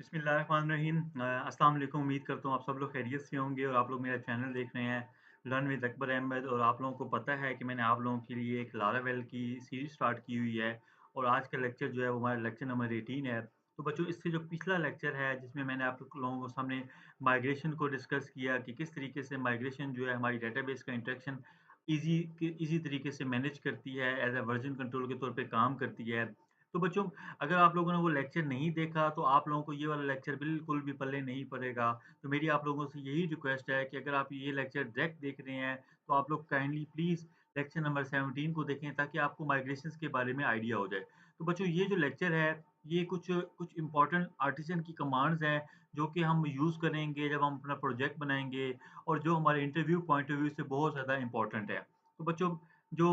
बिस्मिल्लाहिर्रहमानिर्रहीम। अस्सलाम वालेकुम। उम्मीद करता हूँ आप सब लोग खैरियत से होंगे और आप लोग मेरा चैनल देख रहे हैं लर्न विद अकबर अहमद। और आप लोगों को पता है कि मैंने आप लोगों के लिए एक लारावेल की सीरीज़ स्टार्ट की हुई है और आज का लेक्चर जो है वो हमारा लेक्चर नंबर 18 है। तो बच्चों, इससे जो पिछला लेक्चर है जिसमें मैंने आप लोगों को सामने माइग्रेशन को डिस्कस किया कि किस तरीके से माइग्रेशन जो है हमारी डेटाबेस का इंटरेक्शन ईज़ी तरीके से मैनेज करती है, एज़ अ वर्ज़न कंट्रोल के तौर पे काम करती है। तो बच्चों, अगर आप लोगों ने वो लेक्चर नहीं देखा तो आप लोगों को ये वाला लेक्चर बिल्कुल भी पल्ले नहीं पड़ेगा। तो मेरी आप लोगों से यही रिक्वेस्ट है कि अगर आप ये लेक्चर डायरेक्ट देख रहे हैं तो आप लोग काइंडली प्लीज़ लेक्चर नंबर 17 को देखें ताकि आपको माइग्रेशंस के बारे में आइडिया हो जाए। तो बच्चों, ये जो लेक्चर है ये कुछ कुछ इम्पोर्टेंट आर्टिसन की कमांड्स हैं जो कि हम यूज़ करेंगे जब हम अपना प्रोजेक्ट बनाएँगे और जो हमारे इंटरव्यू पॉइंट ऑफ व्यू से बहुत ज़्यादा इम्पोर्टेंट है। तो बच्चों, जो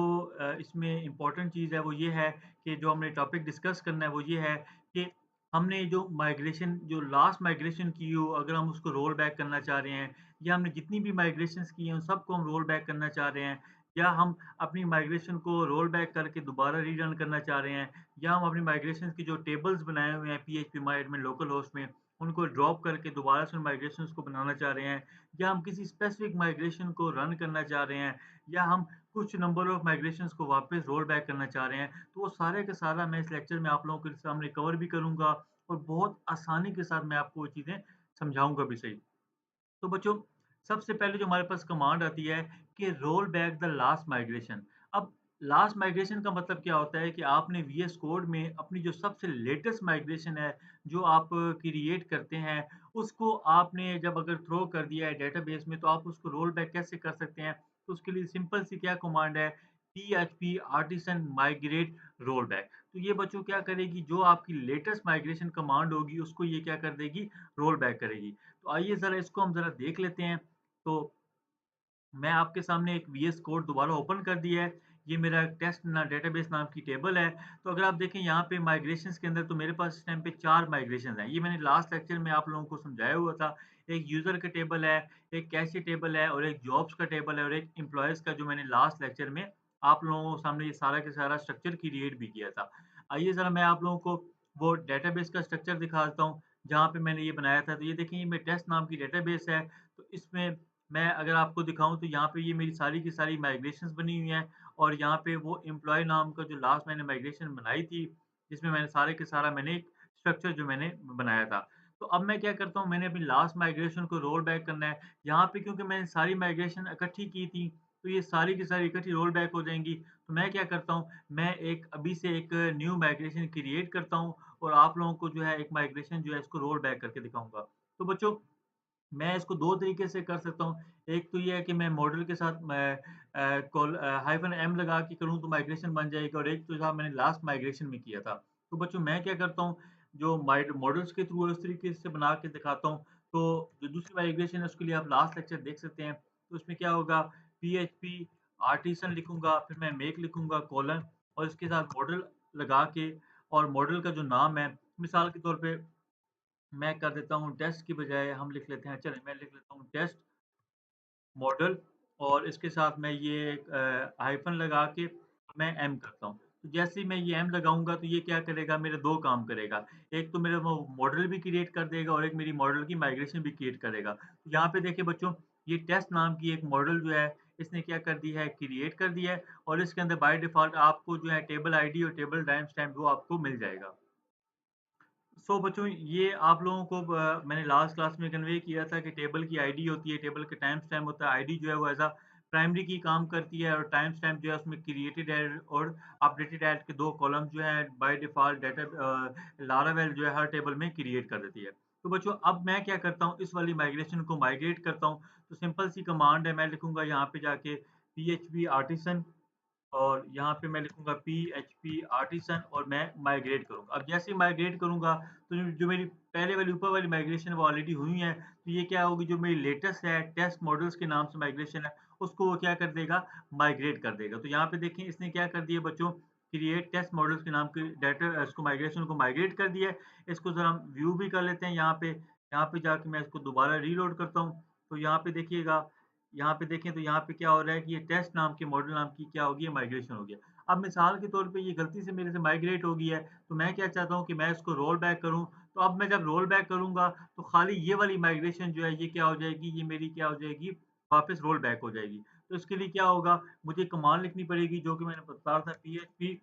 इसमें इम्पोर्टेंट चीज़ है वो ये है कि जो हमने टॉपिक डिस्कस करना है वो ये है कि हमने जो माइग्रेशन जो लास्ट माइग्रेशन की हो, अगर हम उसको रोल बैक करना चाह रहे हैं या हमने जितनी भी माइग्रेशंस की हैं उन सबको हम रोल बैक करना चाह रहे हैं, या हम अपनी माइग्रेशन को रोल बैक करके दोबारा रीरन करना चाह रहे हैं, या हम अपनी माइग्रेशंस की जो टेबल्स बनाए हुए हैं पीएचपी माई एडमिन लोकल होस्ट में उनको ड्रॉप करके दोबारा से उन माइग्रेशंस को बनाना चाह रहे हैं, या हम किसी स्पेसिफिक माइग्रेशन को रन करना चाह रहे हैं, या हम कुछ नंबर ऑफ माइग्रेशंस को वापस रोल बैक करना चाह रहे हैं। तो वो सारे का सारा मैं इस लेक्चर में आप लोगों के सामने कवर भी करूँगा और बहुत आसानी के साथ मैं आपको वो चीज़ें समझाऊँगा भी सही। तो बच्चों, सबसे पहले जो हमारे पास कमांड आती है कि roll back the last migration. अब लास्ट माइग्रेशन का मतलब क्या होता है कि आपने वीएस कोड में अपनी जो सबसे लेटेस्ट माइग्रेशन है, जो आप क्रिएट करते हैं, उसको आपने जब अगर थ्रो कर दिया है डेटाबेस में, तो आप उसको रोल बैक कैसे कर सकते हैं? तो उसके लिए सिंपल सी क्या कमांड है, php artisan migrate roll back. तो ये बच्चों क्या करेगी, जो आपकी लेटेस्ट माइग्रेशन कमांड होगी, उसको ये क्या कर देगी, रोल बैक करेगी। तो आइए ज़रा इसको हम ज़रा देख लेते हैं। तो मैं आपके सामने एक वीएस कोड दोबारा ओपन कर दिया है। ये मेरा टेस्ट ना डेटाबेस नाम की टेबल है। तो अगर आप देखें यहाँ पे माइग्रेशंस के अंदर, तो मेरे पास इस टाइम पे 4 माइग्रेशंस हैं। ये मैंने लास्ट लेक्चर में आप लोगों को समझाया हुआ था। एक यूज़र का टेबल है, एक कैशे टेबल है और एक जॉब्स का टेबल है और एक एम्प्लॉइज़ का, जो मैंने लास्ट लेक्चर में आप लोगों के सामने ये सारा का सारा स्ट्रक्चर क्रिएट भी किया था। आइए ज़रा मैं आप लोगों को वो डेटाबेस का स्ट्रक्चर दिखाता हूँ, जहाँ पे मैंने ये बनाया था। तो ये देखिए, ये मेरे टेस्ट नाम की डेटाबेस है। तो इसमें मैं अगर आपको दिखाऊँ तो यहाँ पे ये मेरी सारी की सारी माइग्रेशंस बनी हुई हैं और यहाँ पे वो एम्प्लॉयी नाम का जो लास्ट मैंने माइग्रेशन बनाई थी, जिसमें मैंने सारे के सारा मैंने एक स्ट्रक्चर जो मैंने बनाया था। तो अब मैं क्या करता हूँ, मैंने अपनी लास्ट माइग्रेशन को रोल बैक करना है। यहाँ पे क्योंकि मैंने सारी माइग्रेशन इकट्ठी की थी, तो ये सारी की सारी इकट्ठी रोल बैक हो जाएँगी। तो मैं क्या करता हूँ, मैं एक अभी से एक न्यू माइग्रेशन क्रिएट करता हूँ और आप लोगों को जो है एक माइग्रेशन जो है इसको रोल बैक करके दिखाऊँगा। तो बच्चों, मैं इसको 2 तरीके से कर सकता हूँ। एक तो ये है कि मैं मॉडल के साथ मैं हाइफ़न एम लगा के करूँ तो माइग्रेशन बन जाएगा, और एक तो जहाँ मैंने लास्ट माइग्रेशन में किया था। तो बच्चों, मैं क्या करता हूँ, जो मॉडल्स के थ्रू है उस तरीके से बना के दिखाता हूँ। तो जो दूसरी माइग्रेशन है उसके लिए आप लास्ट लेक्चर देख सकते हैं। तो उसमें क्या होगा, पीएचपी आर्टिसन लिखूँगा, फिर मैं मेक लिखूँगा कोलन और इसके साथ मॉडल लगा के, और मॉडल का जो नाम है, मिसाल के तौर पे मैं कर देता हूँ टेस्ट की बजाय हम लिख लेते हैं, चलें मैं लिख लेता हूँ टेस्ट मॉडल, और इसके साथ मैं ये एक हाइफ़न लगा के मैं एम करता हूँ। तो जैसे ही मैं ये एम लगाऊँगा तो ये क्या करेगा, मेरे 2 काम करेगा। एक तो मेरा वो मॉडल भी क्रिएट कर देगा और एक मेरी मॉडल की माइग्रेशन भी क्रिएट करेगा। तो यहाँ पे देखिए बच्चों, ये टेस्ट नाम की एक मॉडल जो है, इसने क्या कर दी है, क्रिएट कर दिया है, और इसके अंदर बाय डिफ़ॉल्ट आपको जो है टेबल आईडी और टेबल टाइम स्टैम्प वो आपको मिल जाएगा। बच्चों, ये आप लोगों को मैंने लास्ट क्लास में कन्वे किया था कि टेबल की आईडी होती है, टेबल का टाइम स्टैम्प होता है। आईडी जो है वो एज़ अ प्राइमरी की काम करती है और टाइम स्टैम्प जो है उसमें क्रिएटेड ऐड और अपडेटेड ऐड के 2 कॉलम जो हैं बाय डिफ़ॉल्ट डेटा लारावेल जो है हर टेबल में क्रिएट कर देती है। तो बच्चों, अब मैं क्या करता हूँ, इस वाली माइग्रेशन को माइग्रेट करता हूँ। तो सिंपल सी कमांड है, मैं लिखूँगा यहाँ पे जाके पीएचपी आर्टिसन, और यहाँ पे मैं लिखूँगा पीएचपी आर्टिसन और मैं माइग्रेट करूँगा। अब जैसे ही माइग्रेट करूँगा तो जो मेरी पहले वाली ऊपर वाली माइग्रेशन है वो ऑलरेडी हुई है। तो ये क्या होगी, जो मेरी लेटेस्ट है टेस्ट मॉडल्स के नाम से माइग्रेशन है, उसको वो क्या कर देगा, माइग्रेट कर देगा। तो यहाँ पे देखिए इसने क्या कर दिया बच्चों, क्रिएट टेस्ट मॉडल्स के नाम के डाटा इसको माइग्रेशन को माइग्रेट कर दिया है। इसको ज़रा हम व्यू भी कर लेते हैं यहाँ पे जाके मैं इसको दोबारा रीलोड करता हूँ। तो यहाँ पे देखिएगा, यहाँ पे देखें तो यहाँ पे क्या हो रहा है कि ये टेस्ट नाम के मॉडल नाम की क्या होगी, माइग्रेशन हो गया। अब मिसाल के तौर पे ये गलती से मेरे से माइग्रेट हो गई है, तो मैं क्या चाहता हूँ कि मैं इसको रोल बैक करूँ, तो अब मैं जब रोल बैक करूँगा, तो खाली ये वाली माइग्रेशन जो है, ये क्या हो जाएगी, ये मेरी क्या हो जाएगी, वापस रोल बैक हो जाएगी। तो इसके लिए क्या होगा, मुझे कमांड लिखनी पड़ेगी, जो कि मैंने बता रहा था, पीएचपी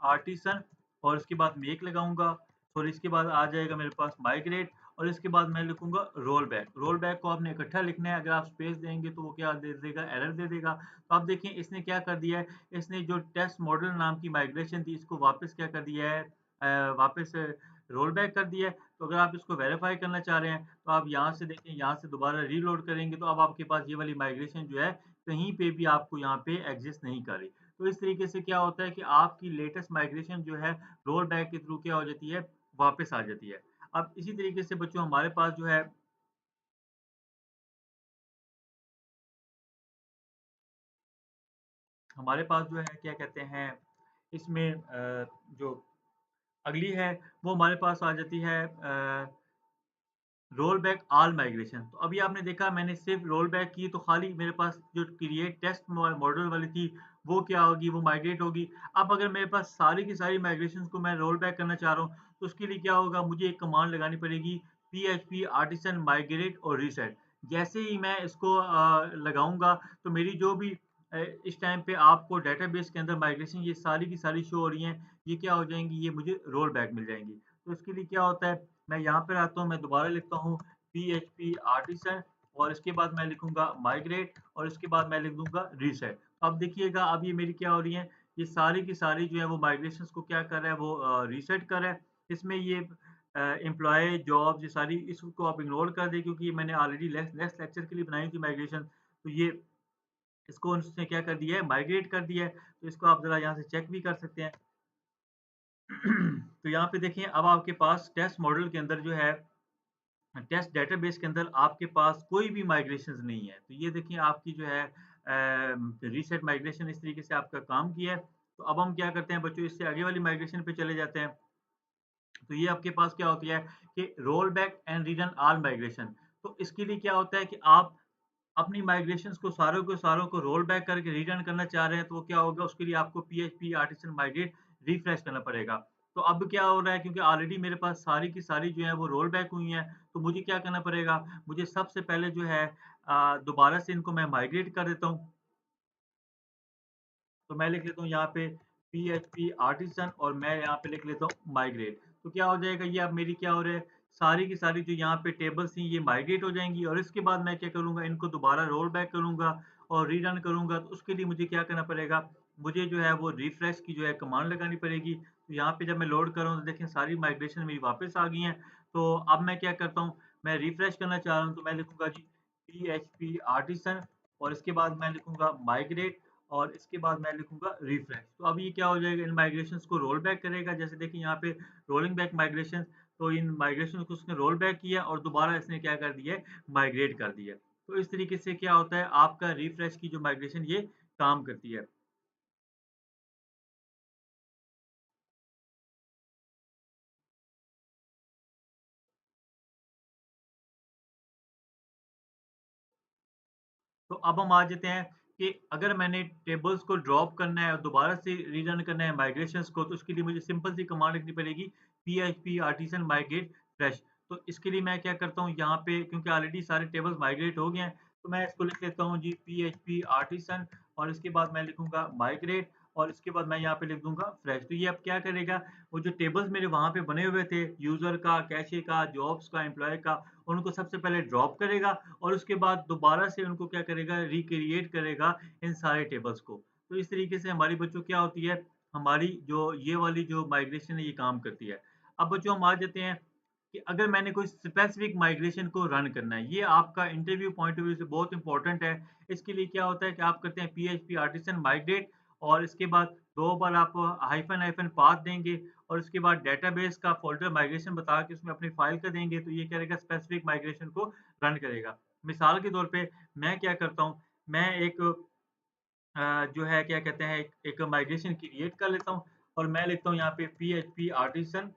आर्टिसन, और इसके बाद मेक लगाऊँगा, और इसके बाद आ जाएगा मेरे पास माइग्रेट, और इसके बाद मैं लिखूँगा रोल बैक। रोल बैक को आपने इकट्ठा लिखना है, अगर आप स्पेस देंगे तो वो क्या दे देगा, एरर दे देगा। तो आप देखिए इसने क्या कर दिया है, इसने जो टेस्ट मॉडल नाम की माइग्रेशन थी, इसको वापस क्या कर दिया है, वापस रोल बैक कर दिया है। तो अगर आप इसको वेरीफाई करना चाह रहे हैं, तो आप यहाँ से देखें, यहाँ से दोबारा रीलोड करेंगे, तो अब आपके पास ये वाली माइग्रेशन जो है, कहीं पे भी आपको यहाँ पे एग्जिस्ट नहीं कर रही। तो इस तरीके से क्या होता है कि आपकी लेटेस्ट माइग्रेशन जो है, रोल बैक के थ्रू क्या हो जाती है, वापस आ जाती है। अब इसी तरीके से बच्चों हमारे पास जो है, हमारे पास जो है क्या कहते हैं, इसमें जो अगली है, वो हमारे पास आ जाती है रोल बैक ऑल माइग्रेशन। तो अभी आपने देखा, मैंने सिर्फ रोल बैक की, तो खाली मेरे पास जो क्रिएट टेस्ट मॉडल वाली थी, वो क्या होगी, वो माइग्रेट होगी। अब अगर मेरे पास सारी की सारी माइग्रेशन को मैं रोल बैक करना चाह रहा हूँ, तो उसके लिए क्या होगा, मुझे एक कमांड लगानी पड़ेगी, php आर्टिसन माइग्रेट और रीसेट। जैसे ही मैं इसको लगाऊंगा, तो मेरी जो भी इस टाइम पे आपको डेटाबेस के अंदर माइग्रेशन ये सारी की सारी शो हो रही हैं, ये क्या हो जाएंगी, ये मुझे रोल बैक मिल जाएंगी। तो इसके लिए क्या होता है, मैं यहाँ पर आता हूँ, मैं दोबारा लिखता हूँ PHP आर्टिसन, और इसके बाद मैं लिखूंगा माइग्रेट, और इसके बाद मैं लिख दूंगा रीसेट। अब देखिएगा, अब ये मेरी क्या हो रही है, ये सारी की सारी जो है वो माइग्रेशंस को क्या कर रहा है, वो रीसेट कर रहा है। इसमें ये एम्प्लॉय जॉब, ये सारी इसको आप इग्नोर कर दें, क्योंकि ये मैंने ऑलरेडी नेक्स्ट लेक्चर के लिए बनाई थी माइग्रेशन। तो ये इसको उसने क्या कर दिया है, माइग्रेट कर दिया है। तो इसको आप जरा यहाँ से चेक भी कर सकते हैं। तो यहाँ पे देखिए, अब आपके पास टेस्ट मॉडल के अंदर जो है, टेस्ट डेटाबेस के अंदर आपके पास कोई भी माइग्रेशंस नहीं है। तो ये देखिए आपकी जो है रीसेट माइग्रेशन इस तरीके से आपका काम किया है। तो अब हम क्या करते हैं बच्चों, इससे आगे वाली माइग्रेशन पे चले जाते हैं। तो ये आपके पास क्या होती है कि roll back and return all migration. तो इसके लिए क्या होता है कि आप अपनी माइग्रेशंस को सारों के सारों को रोल बैक करके रिटर्न करना चाह रहे हैं, तो वो क्या होगा, उसके लिए आपको PHP आर्टिसन माइग्रेट रिफ्रेश करना पड़ेगा। तो अब क्या हो रहा है, क्योंकि ऑलरेडी मेरे पास सारी की सारी जो है वो रोल बैक हुई हैं, तो मुझे क्या करना पड़ेगा, मुझे सबसे पहले जो है दोबारा से इनको मैं माइग्रेट कर देता हूँ। तो मैं लिख लेता हूँ यहाँ पे PHP आर्टिसन, और मैं यहाँ पे लिख लेता हूँ माइग्रेट। तो क्या हो जाएगा, ये अब मेरी क्या हो रहा है, सारी की सारी जो यहाँ पे टेबल्स थी, ये माइग्रेट हो जाएंगी, और इसके बाद मैं क्या करूँगा, इनको दोबारा रोल बैक करूँगा और रीरन करूँगा। तो उसके लिए मुझे क्या करना पड़ेगा, मुझे जो है वो रिफ्रेश की जो है कमांड लगानी पड़ेगी। तो यहाँ पे जब मैं लोड कर रहा हूँ, तो देखें सारी माइग्रेशन मेरी वापस आ गई हैं। तो अब मैं क्या करता हूँ, मैं रिफ्रेश करना चाह रहा हूँ, तो मैं लिखूंगा जी PHP आर्टिसन, और इसके बाद मैं लिखूंगा माइग्रेट, और इसके बाद मैं लिखूंगा रिफ्रेश। तो अब ये क्या हो जाएगा, इन माइग्रेशंस को रोल बैक करेगा। जैसे देखिए यहाँ पे रोलिंग बैक माइग्रेशन, तो इन माइग्रेशन को उसने रोल बैक किया, और दोबारा इसने क्या कर दिया है, माइग्रेट कर दिया। तो इस तरीके से क्या होता है, आपका रिफ्रेश की जो माइग्रेशन ये काम करती है। तो अब हम आ जाते हैं कि अगर मैंने टेबल्स को ड्रॉप करना है और दोबारा से रीरन करना है माइग्रेशंस को, तो उसके लिए मुझे सिंपल सी कमांड लिखनी पड़ेगी, PHP आर्टिसन माइग्रेट फ्रेश। तो इसके लिए मैं क्या करता हूँ, यहाँ पे क्योंकि ऑलरेडी सारे टेबल्स माइग्रेट हो गए हैं, तो मैं इसको लिख लेता हूँ जी PHP आर्टिसन, और इसके बाद मैं लिखूंगा माइग्रेट, और इसके बाद मैं यहाँ पे लिख दूंगा फ्रेश। तो ये अब क्या करेगा, वो जो टेबल्स मेरे वहां पे बने हुए थे, यूजर का, कैशे का, जॉब्स का, एम्प्लॉय का, उनको सबसे पहले ड्रॉप करेगा, और उसके बाद दोबारा से उनको क्या करेगा, रिक्रिएट करेगा इन सारे टेबल्स को। तो इस तरीके से हमारी बच्चों क्या होती है, हमारी जो ये वाली जो माइग्रेशन है ये काम करती है। अब बच्चों हम आ जाते हैं कि अगर मैंने कोई स्पेसिफिक माइग्रेशन को रन करना है, ये आपका इंटरव्यू पॉइंट ऑफ व्यू से बहुत इंपॉर्टेंट है। इसके लिए क्या होता है कि आप करते हैं PHP आर्टिसन माइग्रेट, और इसके बाद 2 बार आप हाइफन हाइफन पाथ देंगे, और उसके बाद डेटाबेस का फ़ोल्डर माइग्रेशन बता के उसमें अपनी फ़ाइल का देंगे, तो ये क्या करेगा, स्पेसिफिक माइग्रेशन को रन करेगा। मिसाल के तौर पे मैं क्या करता हूँ, मैं एक जो है क्या कहते हैं, एक माइग्रेशन क्रिएट कर लेता हूँ, और मैं लिखता हूँ यहाँ पे PHP आर्टिसन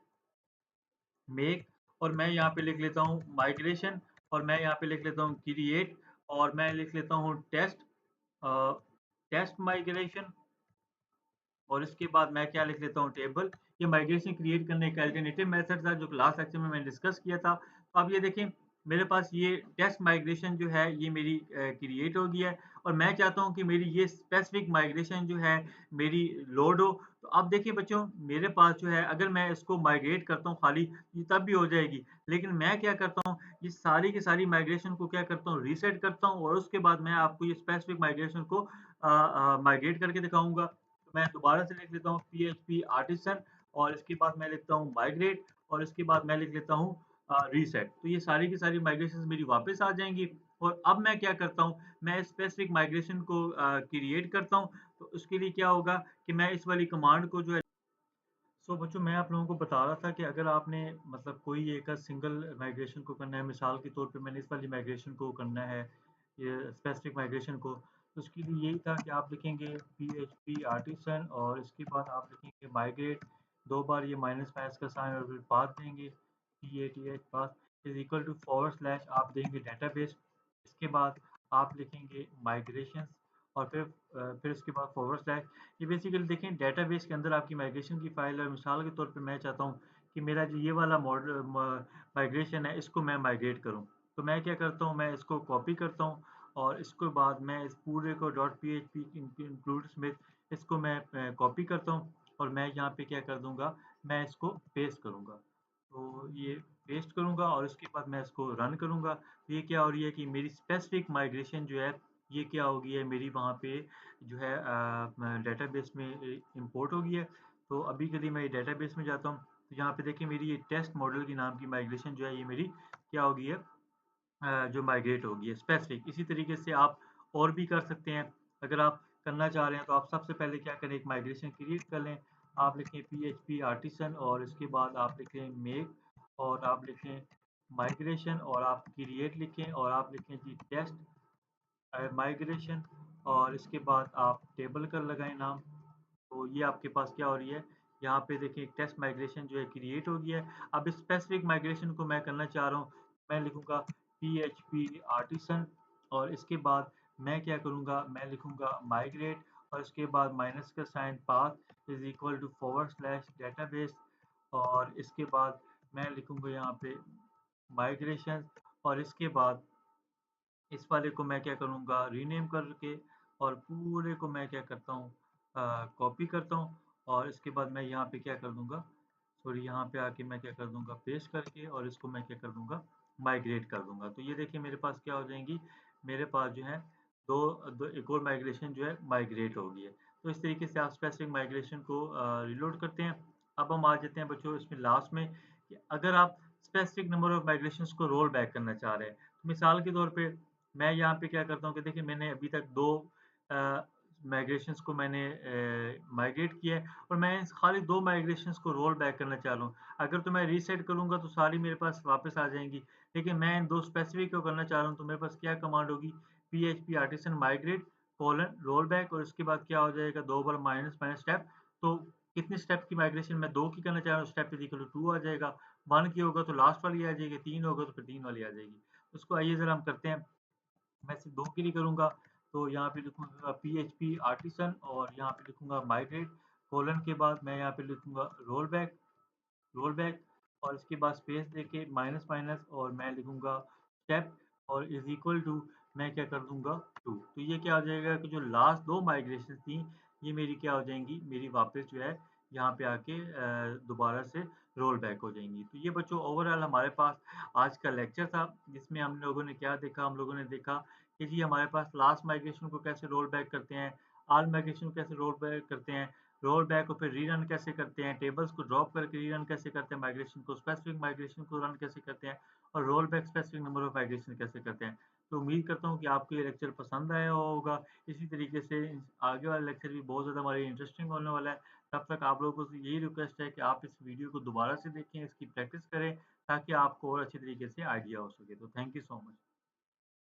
मेक, और मैं यहाँ पे लिख लेता हूँ माइग्रेशन, और मैं यहाँ पे लिख लेता हूँ क्रिएट, और मैं लिख लेता हूँ टेस्ट माइग्रेशन, और इसके बाद मैं क्या लिख लेता हूँ, टेबल। ये माइग्रेशन क्रिएट करने का अल्टरनेटिव मेथड था जो कि लास्ट लेक्चर में मैंने डिस्कस किया था। तो अब ये देखें मेरे पास ये टेस्ट माइग्रेशन जो है ये मेरी क्रिएट हो गई है और मैं चाहता हूँ कि मेरी ये स्पेसिफिक माइग्रेशन जो है मेरी लोड हो। तो अब देखिए बच्चों मेरे पास जो है अगर मैं इसको माइग्रेट करता हूँ खाली ये तब भी हो जाएगी। लेकिन मैं क्या करता हूँ ये सारी की सारी माइग्रेशन को क्या करता हूँ रीसेट करता हूँ और उसके बाद मैं आपको ये स्पेसिफिक माइग्रेशन को माइग्रेट करके दिखाऊँगा। तो मैं दोबारा से लिख लेता हूँ पीएचपी आर्टिसन और इसके बाद मैं लिखता हूँ माइग्रेट और इसके बाद मैं लिख लेता हूँ रीसेट। तो ये सारी की सारी माइग्रेशंस मेरी वापस आ जाएँगी और अब मैं क्या करता हूँ, मैं स्पेसिफिक माइग्रेशन को क्रिएट करता हूँ। तो उसके लिए क्या होगा कि मैं इस वाली कमांड को जो है बच्चों मैं आप लोगों को बता रहा था कि अगर आपने मतलब कोई एक सिंगल माइग्रेशन को करना है, मिसाल के तौर पे मैंने इस वाली माइग्रेशन को करना है, ये स्पेसिफिक माइग्रेशन को, तो उसके लिए यही था कि आप लिखेंगे पीएचपी आर्टिसन और इसके बाद आप लिखेंगे माइग्रेट, 2 बार ये माइनस माइनस का साइन और फिर पाथ देंगे, PATH path is equal to forward slash आप देंगे डेटाबेस, इसके बाद आप लिखेंगे माइग्रेशंस और फिर उसके बाद फॉरवर्ड स्लैश ये बेसिकली देखें डेटाबेस के अंदर आपकी माइग्रेशन की फाइल है। मिसाल के तौर पे मैं चाहता हूँ कि मेरा जो ये वाला मॉडल माइग्रेशन है इसको मैं माइग्रेट करूँ। तो मैं क्या करता हूँ मैं इसको कॉपी करता हूँ और इसके बाद मैं इस पूरे को डॉट PHP इंक्लूड्स में इसको मैं कॉपी करता हूँ और मैं यहाँ पे क्या कर दूंगा मैं इसको पेस्ट करूँगा। तो ये पेस्ट करूँगा और उसके बाद मैं इसको रन करूँगा। तो ये क्या हो रही है कि मेरी स्पेसिफिक माइग्रेशन जो है ये क्या हो गई है मेरी वहाँ पे जो है डेटाबेस में इंपोर्ट हो गई है। तो अभी के लिए मैं डेटाबेस में जाता हूँ तो यहाँ पे देखिए मेरी ये टेस्ट मॉडल के नाम की माइग्रेशन जो है ये मेरी क्या हो गई है जो माइग्रेट होगी है स्पेसिफिक। इसी तरीके से आप और भी कर सकते हैं। अगर आप करना चाह रहे हैं तो आप सबसे पहले क्या करें एक माइग्रेशन क्रिएट कर लें। आप लिखें पीएचपी आर्टिसन और इसके बाद आप लिखें मेक और आप लिखें माइग्रेशन और आप क्रिएट लिखें और आप लिखें जी टेस्ट माइग्रेशन और इसके बाद आप टेबल कर लगाएं नाम। तो ये आपके पास क्या हो रही है यहाँ पे देखिए टेस्ट माइग्रेशन जो है क्रिएट हो गया है। अब इस स्पेसिफिक माइग्रेशन को मैं करना चाह रहा हूँ मैं लिखूंगा PHP आर्टिसन और इसके बाद मैं क्या करूँगा मैं लिखूंगा माइग्रेट और इसके बाद माइनस का sign path is equal to forward slash database और इसके बाद मैं लिखूंगा यहाँ पे माइग्रेशन और इसके बाद इस वाले को मैं क्या करूँगा रीनेम करके और पूरे को मैं क्या करता हूँ कॉपी करता हूँ और इसके बाद मैं यहाँ पे क्या कर दूँगा सॉरी यहाँ पे आके मैं क्या कर दूँगा पेस्ट करके और इसको मैं क्या कर दूँगा माइग्रेट कर दूँगा। तो ये देखिए मेरे पास क्या हो जाएंगी मेरे पास जो है दो एक और माइग्रेशन जो है माइग्रेट हो गई है। तो इस तरीके से आप स्पेसिफिक माइग्रेशन को रिलोड करते हैं। अब हम आ जाते हैं बच्चों इसमें लास्ट में कि अगर आप स्पेसिफिक नंबर ऑफ माइग्रेशंस को रोल बैक करना चाह रहे हैं तो मिसाल के तौर पे मैं यहाँ पे क्या करता हूँ कि देखिए मैंने अभी तक 2 माइग्रेशंस को मैंने माइग्रेट किया है और मैं खाली 2 माइग्रेशंस को रोल बैक करना चाह रहा हूँ। अगर तो मैं रीसेट करूँगा तो सारी मेरे पास वापस आ जाएँगी। लेकिन मैं इन 2 स्पेसिफिक को करना चाह रहा हूँ तो मेरे पास क्या कमांड होगी PHP artisan migrate colon roll back और उसके बाद क्या हो जाएगा 2 बार माइनस माइनस स्टेप। तो कितने स्टेप की माइग्रेशन मैं 2 की करना चाह रहा हूँ स्टेप इज़ इक्वल टू 2 आ जाएगा। 1 की होगा तो लास्ट वाली आ जाएगी, 3 होगा तो फिर 3 वाली आ जाएगी। उसको आइए ज़रा हम करते हैं। मैं सिर्फ 2 के लिए करूँगा तो यहाँ पे लिखूँगा PHP आर्टिसन और यहाँ पे लिखूँगा माइग्रेट कोलन के बाद मैं यहाँ पे लिखूँगा रोल बैक और इसके बाद स्पेस देके माइनस माइनस और मैं लिखूँगा स्टेप और इज इक्वल टू मैं क्या कर दूँगा 2। तो ये क्या हो जाएगा कि जो लास्ट 2 माइग्रेशन थी ये मेरी क्या हो जाएंगी मेरी वापस जो है यहाँ पे आके दोबारा से रोल बैक हो जाएंगी। तो ये बच्चों ओवरऑल हमारे पास आज का लेक्चर था जिसमें हम लोगों ने क्या देखा हम लोगों ने देखा कि जी हमारे पास लास्ट माइग्रेशन को कैसे रोल बैक करते हैं, ऑल माइग्रेशन को कैसे रोल बैक करते हैं, रोल बैक और फिर रीरन कैसे करते हैं, टेबल्स को ड्रॉप करके रीरन कैसे करते हैं, माइग्रेशन को स्पेसिफिक माइग्रेशन को रन कैसे करते हैं और roll back specific number of migration कैसे करते हैं। तो उम्मीद करता हूँ कि आपको ये लेक्चर पसंद आया होगा। इसी तरीके से आगे वाला लेक्चर भी बहुत ज़्यादा हमारे इंटरेस्टिंग होने वाला है। तब तक आप लोगों से यही रिक्वेस्ट है कि आप इस वीडियो को दोबारा से देखें, इसकी प्रैक्टिस करें ताकि आपको और अच्छे तरीके से आइडिया हो सके। तो थैंक यू सो मच।